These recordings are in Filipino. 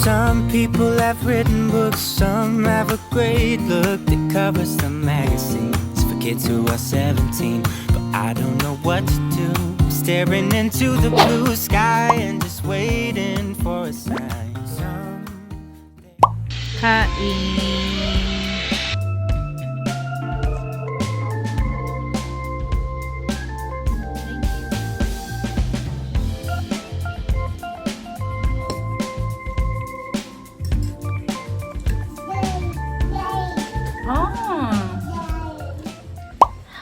Some people have written books, some have a great look that covers the magazines for kids who are 17. But I don't know what to do, staring into the blue sky and just waiting for a sign. Kain.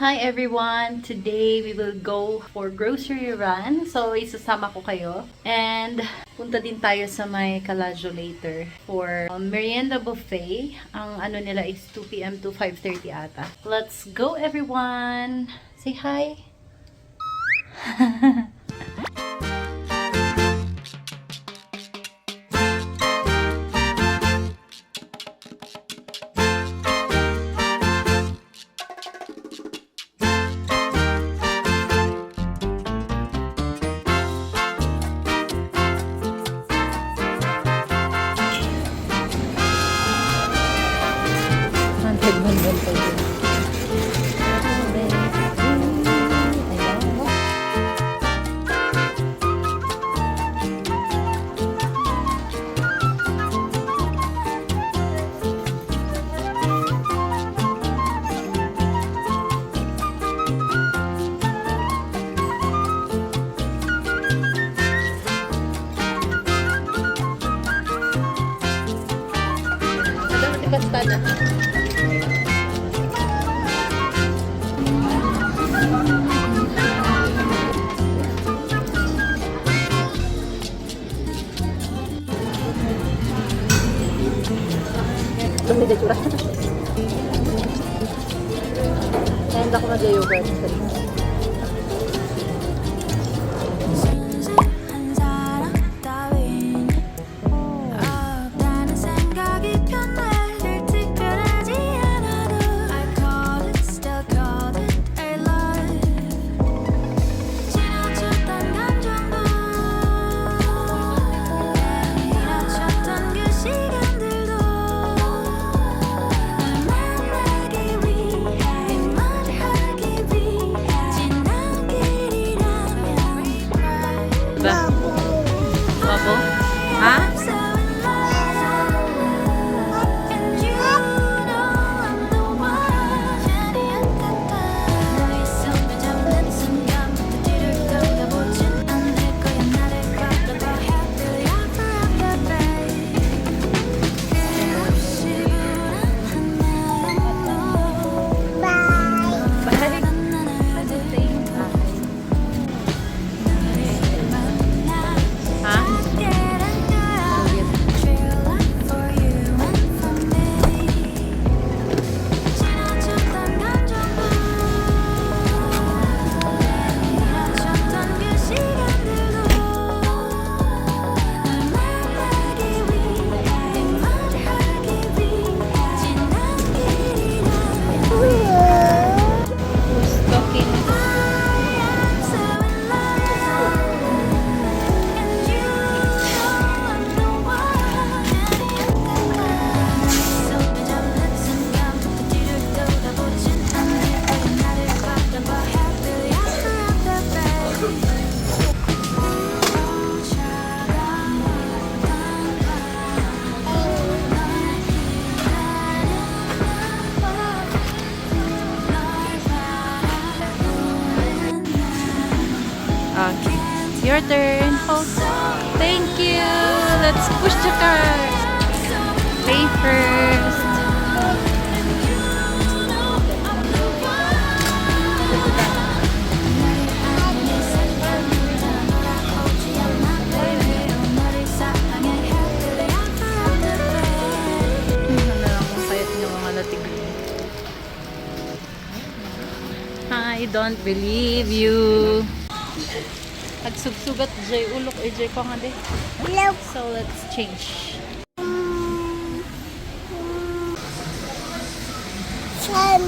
Hi everyone! Today we will go for grocery run. So isasama ko kayo. And punta din tayo sa may Calagio later for merienda buffet. Ang ano nila is 2 PM to 5:30 ata. Let's go everyone! Say hi! Basta na. Dumi de curah. Kaya ako mag-yogurt. Okay, your turn. Hold. Thank you. Let's push the cart. Pay first. I don't believe you. Agsugsugat jay ulok jay ko nga de. So let's change. Chan.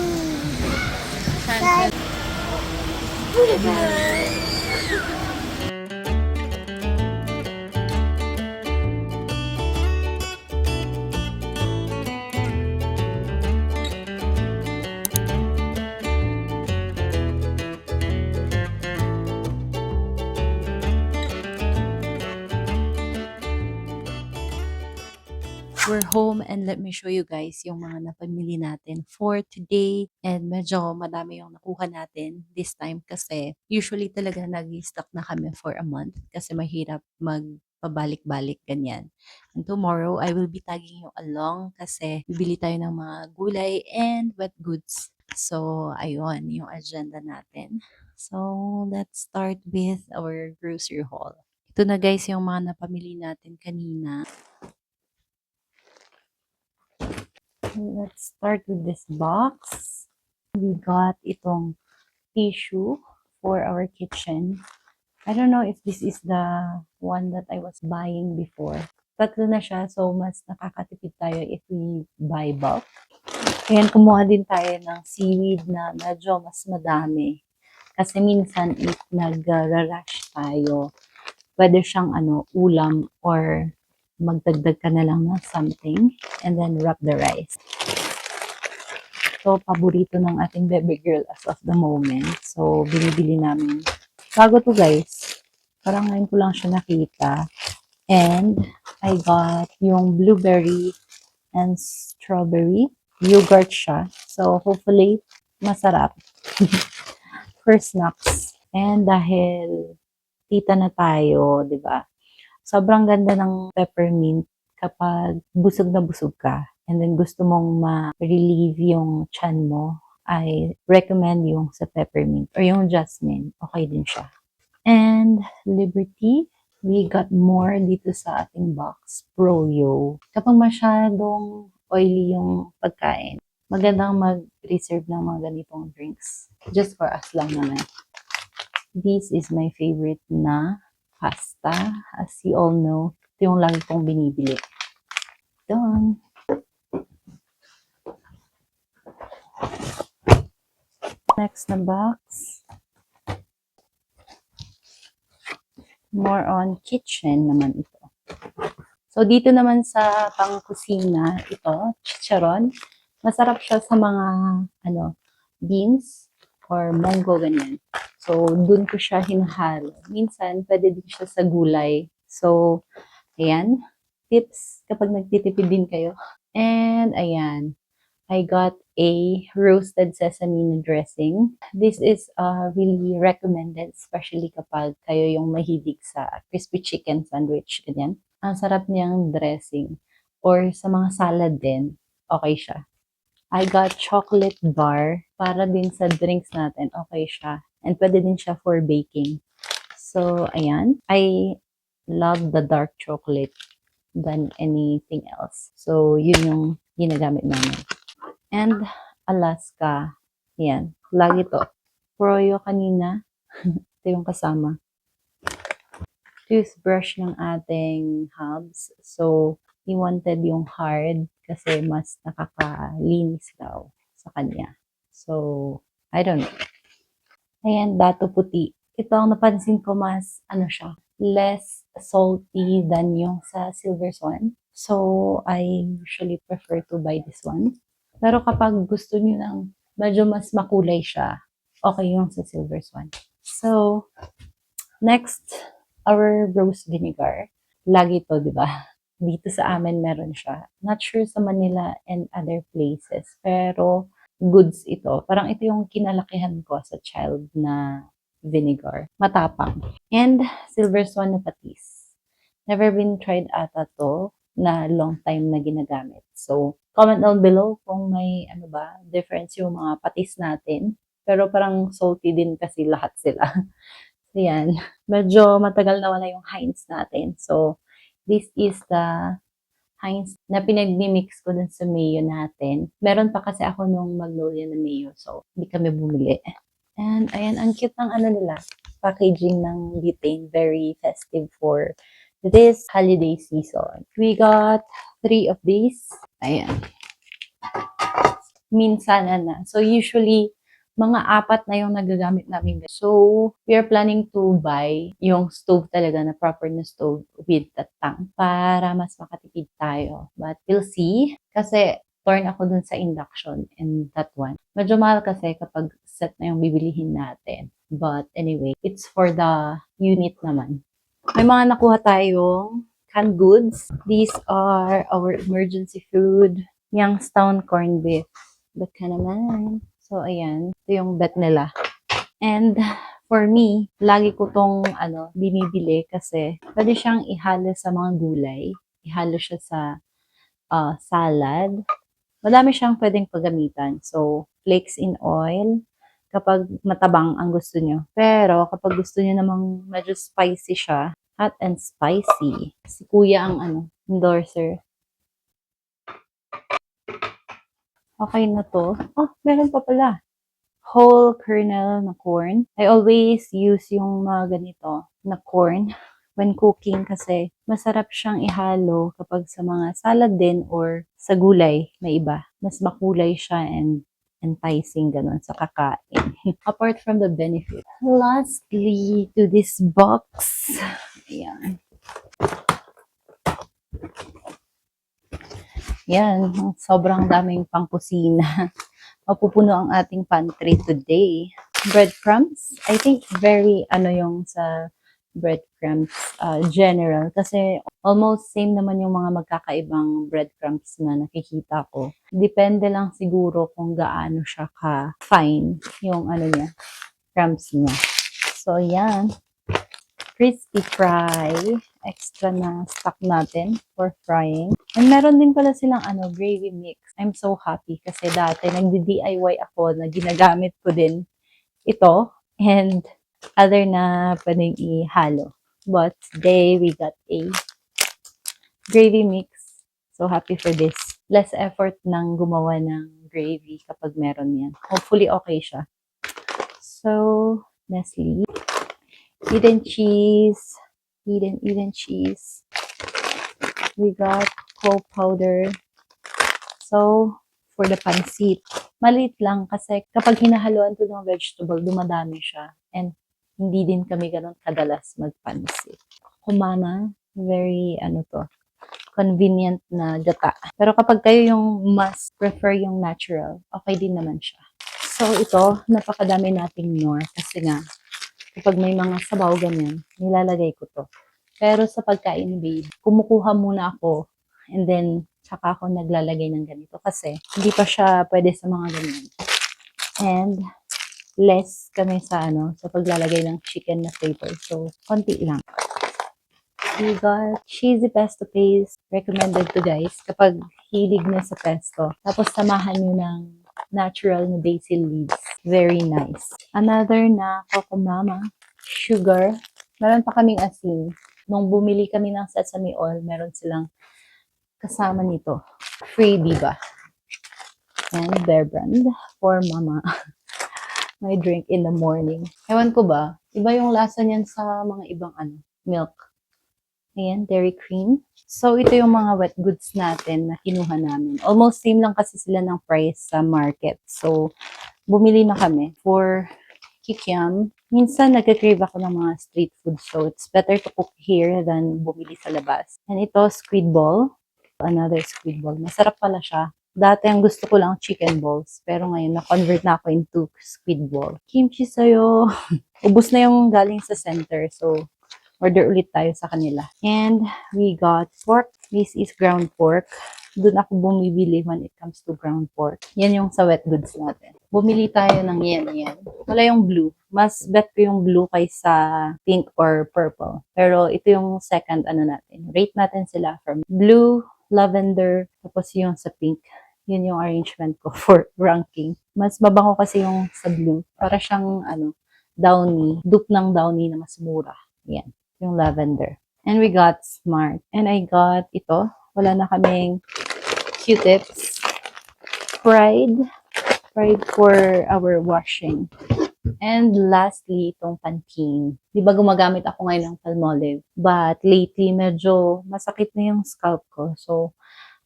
We're home and let me show you guys yung mga napamili natin for today. And medyo madami yung nakuha natin this time kasi usually talaga nag-stock na kami for a month kasi mahirap magpabalik-balik ganyan. And tomorrow, I will be tagging you along kasi bibili tayo ng mga gulay and wet goods. So, ayun yung agenda natin. So, let's start with our grocery haul. Ito na guys yung mga napamili natin kanina. Let's start with this box. We got itong tissue for our kitchen. I don't know if this is the one that I was buying before. Tatlo na siya, so mas nakakatipid tayo if we buy bulk. Ayan, kumuha din tayo ng seaweed na medyo mas madami. Kasi minsan if nag-rush tayo, pwede siyang ulam or magdagdag ka na lang ng something and then wrap the rice. So, paborito ng ating baby girl as of the moment. So, binibili namin. Bago to guys. Parang ngayon ko lang siya nakita. And, I got yung blueberry and strawberry. Yogurt siya. So, hopefully, masarap. For snacks. And dahil tita na tayo, di ba? Sobrang ganda ng peppermint kapag busog na busog ka and then gusto mong ma-relieve yung chan mo, I recommend yung sa peppermint or yung jasmine. Okay din siya. And Liberty, we got more dito sa ating box. Froyo. Kapag masyadong oily yung pagkain, magandang mag-reserve ng mga ganitong drinks. Just for us lang naman. This is my favorite na pasta. As you all know, ito yung lagi kong binibili. Done. Next na box. More on kitchen naman ito. So, dito naman sa pang-kusina, ito, chicharon. Masarap siya sa mga, beans or munggo, ganyan. So, dun ko siya hinahalo. Minsan, pwede din siya sa gulay. So, ayan. Tips kapag nagtitipid din kayo. And, ayan. I got a roasted sesame na dressing. This is really recommended, especially kapag kayo yung mahilig sa crispy chicken sandwich, ganyan. Ang sarap niyang dressing. Or sa mga salad din, okay siya. I got chocolate bar para din sa drinks natin. Okay siya. And pwede din siya for baking. So, ayan. I love the dark chocolate than anything else. So, yun yung ginagamit namin. And Alaska. Ayan. Lagi to. Froyo kanina. Ito yung kasama. Toothbrush ng ating hubs. So, he wanted yung hard kasi mas nakakalinis daw sa kanya. So, I don't know. Ayan, dato puti. Ito ang napansin ko mas, less salty than yung sa Silver Swan. So, I usually prefer to buy this one. Pero kapag gusto niyo ng medyo mas makulay siya, okay yung sa Silver Swan. So, next, our rose vinegar. Lagi to, di ba? Dito sa amin meron siya. Not sure sa Manila and other places. Pero goods ito. Parang ito yung kinalakihan ko sa child na vinegar. Matapang. And Silver Swan na patis. Never been tried ata to na long time na ginagamit. So, comment down below kung may difference yung mga patis natin. Pero parang salty din kasi lahat sila. So, yan. Medyo matagal na wala yung Heinz natin. So, this is the Heinz na pinag-mix ko dun sa mayo natin. Meron pa kasi ako nung Magnolia na mayo. So, hindi kami bumili. And, ayan, ang cute ng nila. Packaging ng butane. Very festive for this holiday season. We got 3 of these. Ayan. Minsan na. So, usually, mga 4 na yung nagagamit namin. So, we are planning to buy yung stove talaga na proper na stove with that tank para mas makatipid tayo. But we'll see. Kasi torn ako dun sa induction and that one. Medyo mahal kasi kapag set na yung bibilihin natin. But anyway, it's for the unit naman. May mga nakuha tayong canned goods. These are our emergency food. Youngstown corned beef. Ba't ka naman? So, ayan. Ito yung bet nila. And for me, lagi ko tong binibili kasi pwede siyang ihalo sa mga gulay. Ihalo siya sa salad. Madami siyang pwedeng paggamitan. So, flakes in oil kapag matabang ang gusto nyo. Pero kapag gusto nyo namang medyo spicy siya, hot and spicy, si kuya ang endorser. Okay na to. Oh, meron pa pala. Whole kernel na corn. I always use yung mga ganito na corn when cooking kasi masarap siyang ihalo kapag sa mga salad din or sa gulay na iba. Mas makulay siya and enticing ganun sa kakain. Apart from the benefit. Lastly, to this box. Ayan. Yan, sobrang daming pangkusina. Mapupuno ang ating pantry today. Breadcrumbs. I think very yung sa breadcrumbs general kasi almost same naman yung mga magkakaibang breadcrumbs na nakikita ko. Depende lang siguro kung gaano siya ka-fine yung niya, crumbs niya. So, yan. Crispy fry. Extra na stock natin for frying. And meron din pala silang gravy mix. I'm so happy kasi dati nagdi-DIY ako na ginagamit ko din ito and other na pwedeng ihalo. But today we got a gravy mix. So happy for this. Less effort nang gumawa ng gravy kapag meron yan. Hopefully okay siya. So, Nestle. Eden cheese. Eden cheese. We got cocoa powder. So, for the pancit, maliit lang kasi kapag hinahaluan to ng vegetable, dumadami siya. And hindi din kami ganun kadalas magpansit. Kumama, very convenient na gata. Pero kapag kayo yung mas prefer yung natural, okay din naman siya. So, ito, napakadami nating nor kasi nga, kapag may mga sabaw ganyan, nilalagay ko to. Pero sa pagkain ni babe, kumukuha muna ako and then saka ako naglalagay ng ganito kasi hindi pa siya pwede sa mga ganyan. And less kami sa sa paglalagay ng chicken na flavor. So, konti lang. We got cheesy pesto paste. Recommended to guys kapag hilig na sa pesto. Tapos samahan nyo ng natural na basil leaves. Very nice. Another na kokomama. Sugar. Meron pa kaming asin. Nung bumili kami ng sesame oil, meron silang kasama nito. Freebie ba? And Bear Brand for mama. My drink in the morning. Ewan ko ba, iba yung lasa niyan sa mga ibang milk. Ayan, dairy cream. So, ito yung mga wet goods natin na kinuha namin. Almost same lang kasi sila ng price sa market. So, bumili na kami for kikiam. Minsan, nag-crave ako ng mga street food. So, it's better to cook here than bumili sa labas. And ito, squid ball. Another squid ball. Masarap pala siya. Dati, ang gusto ko lang chicken balls. Pero ngayon, na-convert na ako into squid ball. Kimchi sayo. Ubus na yung galing sa center. So, order ulit tayo sa kanila. And we got pork. This is ground pork. Doon ako bumibili when it comes to ground pork. Yan yung sa wet goods natin. Bumili tayo ng yan. Wala yung blue. Mas bet ko yung blue kaysa pink or purple. Pero ito yung second natin. Rate natin sila from blue, lavender, tapos yung sa pink. Yun yung arrangement ko for ranking. Mas mabango kasi yung sa blue. Para siyang downy. Dupe ng downy na mas mura. Yan. Yung lavender. And we got Smart. And I got ito. Wala na kaming Q-tips. Pride for our washing. And lastly, itong Pantene. Di ba gumagamit ako ngayon ng Palmolive? But lately, medyo masakit na yung scalp ko. So,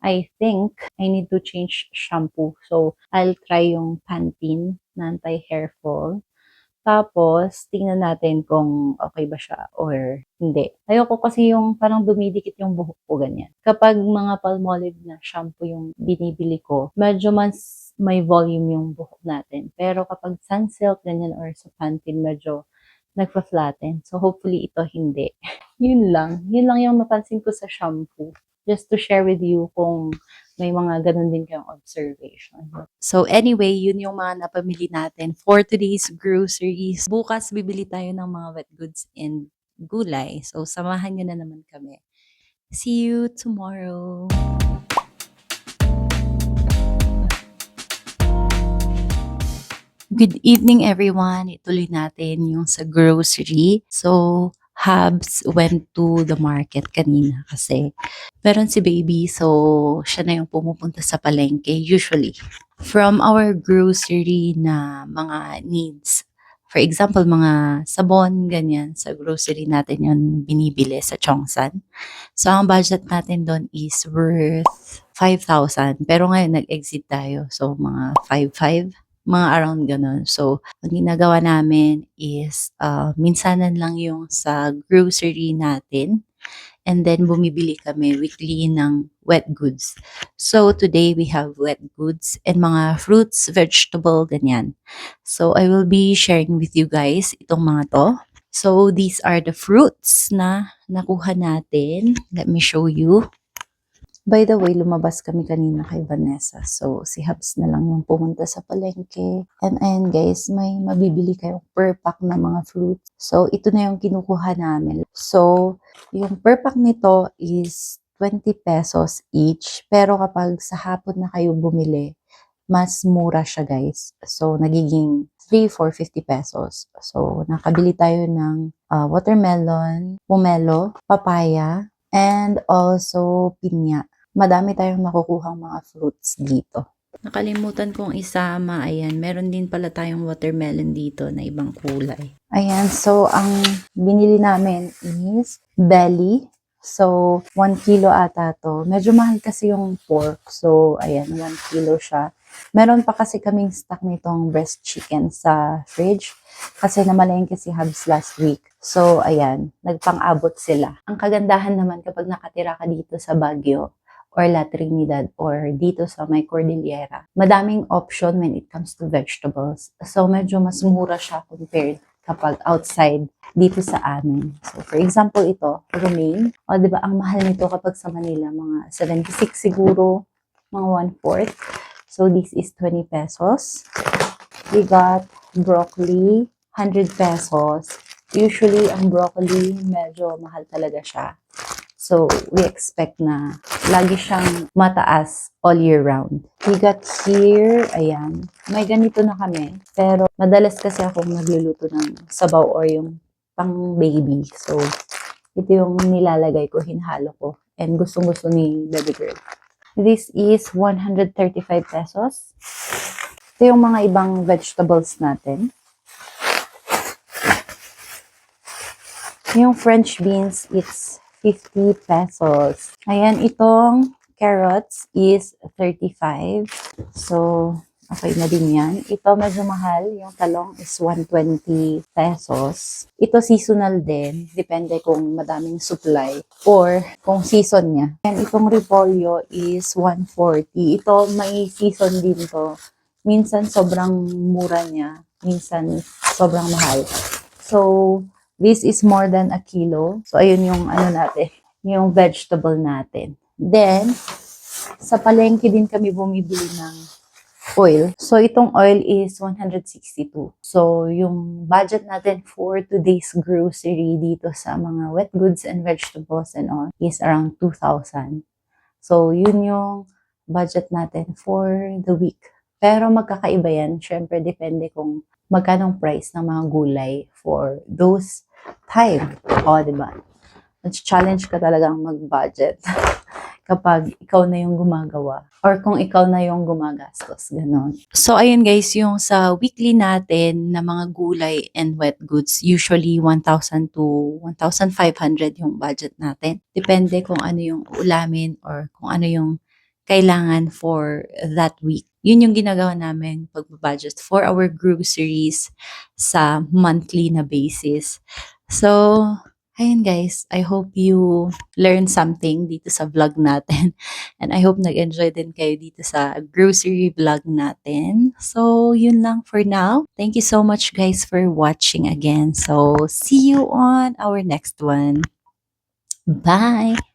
I think I need to change shampoo. So, I'll try yung Pantene na anti-hair fall. Tapos, tingnan natin kung okay ba siya or hindi. Ayoko kasi yung parang dumidikit yung buhok ko ganyan. Kapag mga Palmolive na shampoo yung binibili ko, medyo mas may volume yung buhok natin. Pero kapag Sunsilk ganyan or sa Pantene, medyo nagpa-flatten. So, hopefully ito hindi. Yun lang. Yun lang yung napansin ko sa shampoo. Just to share with you kung may mga ganun din kayong observation. So anyway, yun yung mga napamili natin for today's groceries. Bukas bibili tayo ng mga wet goods and gulay. So samahan nyo na naman kami. See you tomorrow. Good evening everyone. Ituloy natin yung sa grocery. So, Habs went to the market kanina kasi meron si baby, so siya na yung pumupunta sa palengke usually. From our grocery na mga needs, for example, mga sabon, ganyan, sa grocery natin yun binibili sa Chongsan. So, ang budget natin doon is worth 5,000. Pero ngayon, nag-exit tayo. So, mga 5,500, mga around ganun. So, ang ginagawa namin is, minsanan lang yung sa grocery natin. And then, bumibili kami weekly ng wet goods. So, today we have wet goods and mga fruits, vegetable, ganyan. So, I will be sharing with you guys itong mga to. So, these are the fruits na nakuha natin. Let me show you. By the way, lumabas kami kanina kay Vanessa. So, si Habs na lang yung pumunta sa palengke. And ayan guys, may mabibili kayong per pack na mga fruits. So, ito na yung kinukuha namin. So, yung per pack nito is 20 pesos each. Pero kapag sa hapon na kayo bumili, mas mura siya guys. So, nagiging 3,450 pesos. So, nakabili tayo ng watermelon, pomelo, papaya, and also pinya. Madami tayong makukuhang mga fruits dito. Nakalimutan kong isama, ayan, meron din pala tayong watermelon dito na ibang kulay. Ayan, so ang binili namin is belly. So, 1 kilo ata to. Medyo mahal kasi yung pork. So, ayan, 1 kilo siya. Meron pa kasi kaming stock nitong breast chicken sa fridge. Kasi namalengke si Habs last week. So, ayan, nagpang-abot sila. Ang kagandahan naman kapag nakatira ka dito sa Baguio, or La Trinidad, or dito sa may Cordillera, madaming option when it comes to vegetables. So, medyo mas mura siya compared kapag outside dito sa amin. So, for example, ito, romaine. O, diba, ang mahal nito kapag sa Manila, mga 76 siguro, mga 1/4. So, this is 20 pesos. We got broccoli, 100 pesos. Usually, ang broccoli, medyo mahal talaga siya. So, we expect na lagi siyang mataas all year round. We got here, ayan, may ganito na kami. Pero, madalas kasi akong nagluluto ng sabaw or yung pang baby. So, ito yung nilalagay ko, hinhalo ko. And gustong-gusto ni baby girl. This is 135 pesos. Ito yung mga ibang vegetables natin. Yung French beans, it's 50 pesos. Ayan, itong carrots is 35. So, okay na din yan. Ito medyo mahal. Yung talong is 120 pesos. Ito seasonal din. Depende kung madaming supply or kung season niya. And itong repolyo is 140. Ito may season din to. Minsan sobrang mura niya. Minsan sobrang mahal. So, this is more than a kilo. So, ayun yung ano natin, yung vegetable natin. Then, sa palengke din kami bumibili ng oil. So, itong oil is 162. So, yung budget natin for today's grocery dito sa mga wet goods and vegetables and all is around 2,000. So, yun yung budget natin for the week. Pero magkakaiba yan. Siyempre, depende kung magkano price ng mga gulay for those time. O, diba? Challenge ka talagang mag-budget kapag ikaw na yung gumagawa or kung ikaw na yung gumagastos. Ganon. So, ayun guys, yung sa weekly natin na mga gulay and wet goods, usually 1,000 to 1,500 yung budget natin. Depende kung ano yung ulamin or kung ano yung kailangan for that week. Yun yung ginagawa namin pag-budget for our groceries sa monthly na basis. So, Ayun guys, I hope you learned something dito sa vlog natin. And I hope nag-enjoy din kayo dito sa grocery vlog natin. So, yun lang for now. Thank you so much guys for watching again. So, see you on our next one. Bye!